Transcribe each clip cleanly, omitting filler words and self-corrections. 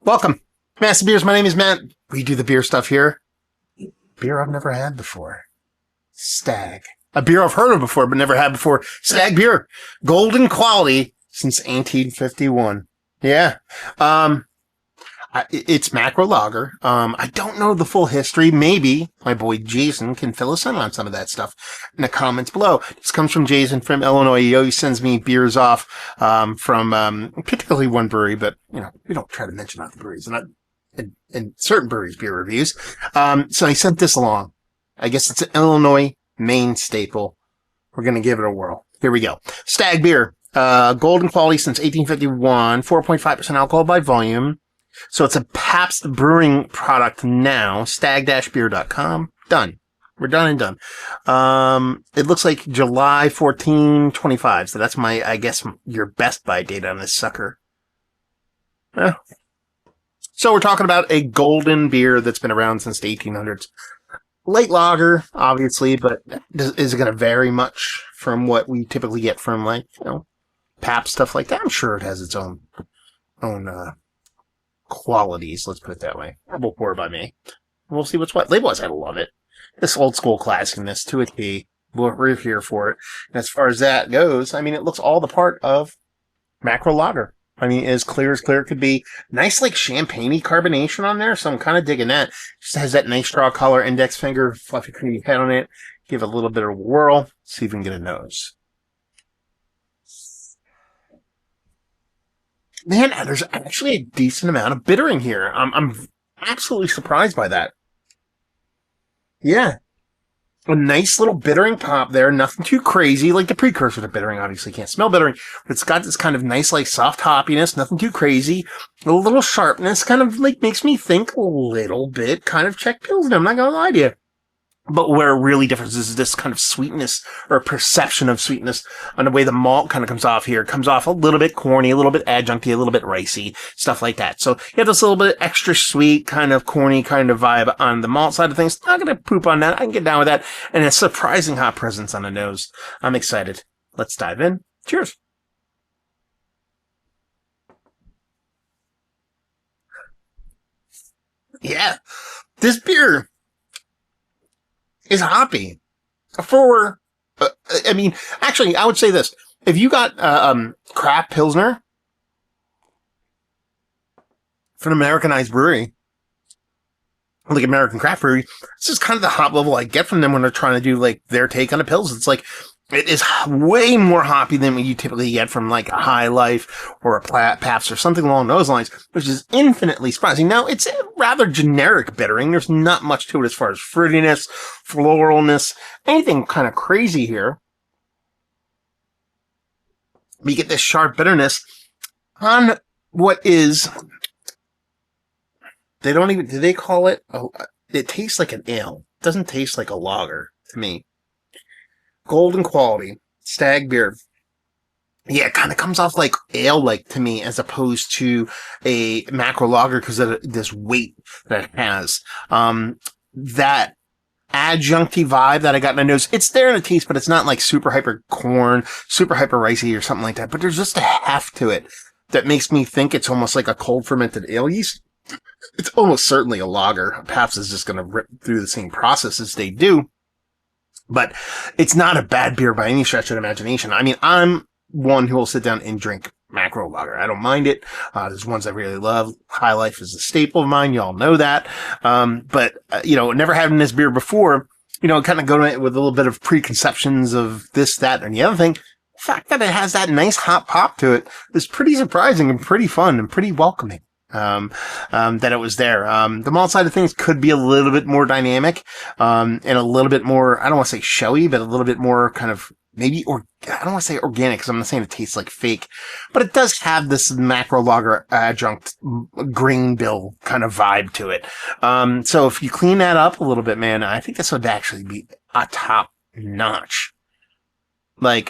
Welcome, Master Beers. My name is Matt. We do the beer stuff here. Beer I've never had before. Stag. A beer I've heard of before, but never had before. Stag beer. Golden quality since 1851. Yeah. It's macro lager. I don't know the full history. Maybe my boy Jason can fill us in on some of that stuff in the comments below. This comes from Jason from Illinois. He always sends me beers off from particularly one brewery, but we don't try to mention other breweries and certain breweries beer reviews. So he sent this along. I guess it's an Illinois Maine staple. We're gonna give it a whirl. Here we go. Stag beer, golden quality since 1851, 4.5% alcohol by volume. So it's a Pabst Brewing product now. Stag-beer.com. Done. We're done and done. It looks like July 14/25. So that's I guess, your best buy date on this sucker. Yeah. So we're talking about a golden beer that's been around since the 1800s. Late lager, obviously, but is it going to vary much from what we typically get from, Pabst, stuff like that? I'm sure it has its own qualities, let's put it that way. We'll pour by me. We'll see what's what. Label-wise, I love it. This old school classiness to a T. We're here for it. And as far as that goes, it looks all the part of macro lager. As clear could be. Nice, champagne-y carbonation on there, so I'm kind of digging that. Just has that nice straw color, index finger, fluffy creamy head on it. Give it a little bit of a whirl. See if we can get a nose. Man, there's actually a decent amount of bittering here. I'm absolutely surprised by that. Yeah. A nice little bittering pop there. Nothing too crazy. Like the precursor to bittering, obviously can't smell bittering. But it's got this kind of nice, soft hoppiness. Nothing too crazy. A little sharpness. Kind of, makes me think a little bit kind of Czech Pilsner. I'm not going to lie to you. But where it really differs is this kind of sweetness or perception of sweetness on the way the malt kind of comes off here. It comes off a little bit corny, a little bit adjuncty, a little bit ricey, stuff like that. So you have this little bit extra sweet, kind of corny kind of vibe on the malt side of things. Not going to poop on that. I can get down with that. And a surprising hot presence on the nose. I'm excited. Let's dive in. Cheers. Yeah. This beer is hoppy actually, I would say this. If you got, craft Pilsner from an Americanized brewery, like American Craft Brewery, this is kind of the hop level I get from them when they're trying to do, their take on a Pils. It's it is way more hoppy than what you typically get from, a High Life or a Pabst or something along those lines, which is infinitely surprising. Now, it's a rather generic bittering. There's not much to it as far as fruitiness, floralness, anything kind of crazy here. But you get this sharp bitterness on what is, do they call it? Oh, it tastes like an ale. It doesn't taste like a lager to me. Golden quality, Stag beer. Yeah, it kind of comes off like ale, to me, as opposed to a macro lager because of this weight that it has. That adjuncty vibe that I got in my nose, it's there in the taste, but it's not super hyper corn, super hyper ricey or something like that. But there's just a heft to it that makes me think it's almost like a cold fermented ale yeast. It's almost certainly a lager. Pabst is just going to rip through the same process as they do. But it's not a bad beer by any stretch of the imagination. I'm one who will sit down and drink macro lager. I don't mind it. There's ones I really love. High Life is a staple of mine. Y'all know that. But never having this beer before, kind of go with a little bit of preconceptions of this, that, and the other thing. The fact that it has that nice hot pop to it is pretty surprising and pretty fun and pretty welcoming. That it was there. The malt side of things could be a little bit more dynamic, and a little bit more, I don't want to say showy, but a little bit more kind of maybe, I don't want to say organic because I'm not saying it tastes like fake, but it does have this macro lager adjunct grain bill kind of vibe to it. So if you clean that up a little bit, man, I think this would actually be a top notch, low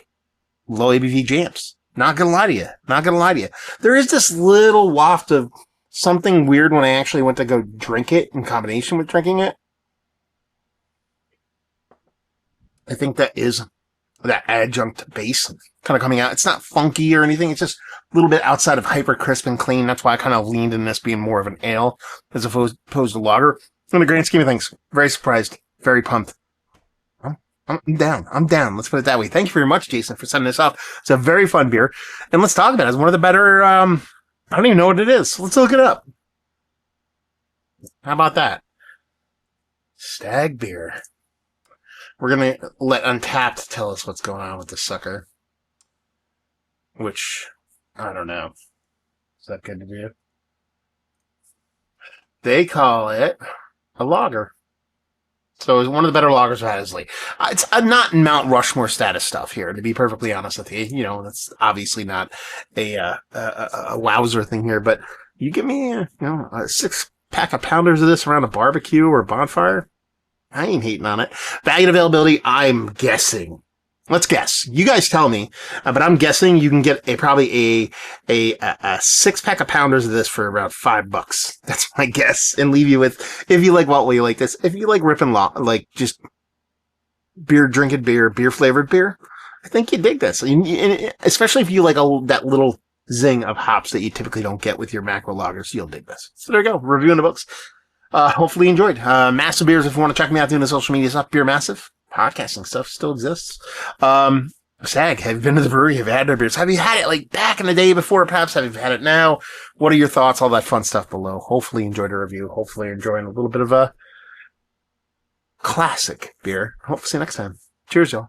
ABV jams. Not gonna lie to you. There is this little waft of something weird when I actually went to go drink it in combination with drinking it. I think that is that adjunct base kind of coming out. It's not funky or anything. It's just a little bit outside of hyper crisp and clean. That's why I kind of leaned in this being more of an ale as opposed to lager. In the grand scheme of things, very surprised, very pumped. I'm down. I'm down. Let's put it that way. Thank you very much, Jason, for sending this off. It's a very fun beer. And let's talk about it. It's one of the better, I don't even know what it is. Let's look it up. How about that? Stag beer. We're going to let Untapped tell us what's going on with this sucker. Which, I don't know. Is that good to do? They call it a lager. So it's one of the better lagers I've had as late. It's not Mount Rushmore status stuff here, to be perfectly honest with you. You know, that's obviously not a wowzer thing here, but you give me a 6-pack of pounders of this around a barbecue or a bonfire, I ain't hating on it. Value and availability, I'm guessing. Let's guess. You guys tell me, but I'm guessing you can get probably a 6-pack of pounders of this for around $5. That's my guess, and leave you with, if you like what way you like this, if you like ripping like just drinking beer flavored beer, I think you dig this, and especially if you like that little zing of hops that you typically don't get with your macro lagers, you'll dig this. So there you go, reviewing the books. Hopefully you enjoyed. Massive Beers, if you want to check me out doing the social media stuff, Beer Massive. Podcasting stuff still exists. Stag, have you been to the brewery? Have you had their beers? Have you had it like back in the day before, perhaps? Have you had it now? What are your thoughts? All that fun stuff below. Hopefully you enjoyed the review. Hopefully you're enjoying a little bit of a classic beer. Hope to see you next time. Cheers, y'all.